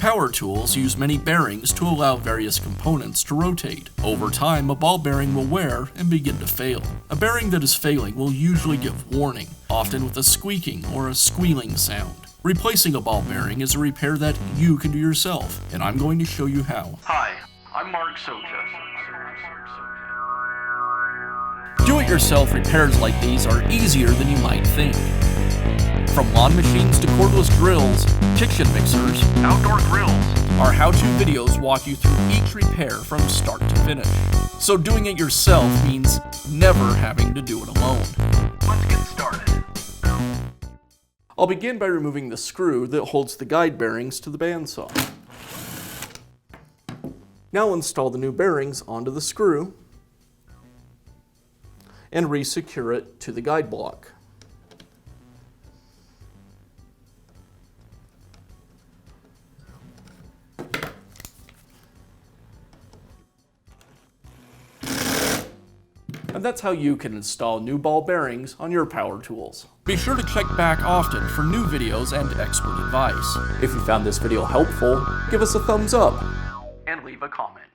Power tools use many bearings to allow various components to rotate. Over time, a ball bearing will wear and begin to fail. A bearing that is failing will usually give warning, often with a squeaking or a squealing sound. Replacing a ball bearing is a repair that you can do yourself, and I'm going to show you how. Hi, I'm Mark Socha. Do-it-yourself repairs like these are easier than you might think. From lawn machines to cordless drills, kitchen mixers, Outdoor grills. our how-to videos walk you through each repair from start to finish. So doing it yourself means never having to do it alone. Let's get started. I'll begin by removing the screw that holds the guide bearings to the bandsaw. Now install the new bearings onto the screw and re-secure it to the guide block. And that's how you can install new ball bearings on your power tools. Be sure to check back often for new videos and expert advice. If you found this video helpful, give us a thumbs up And leave a comment.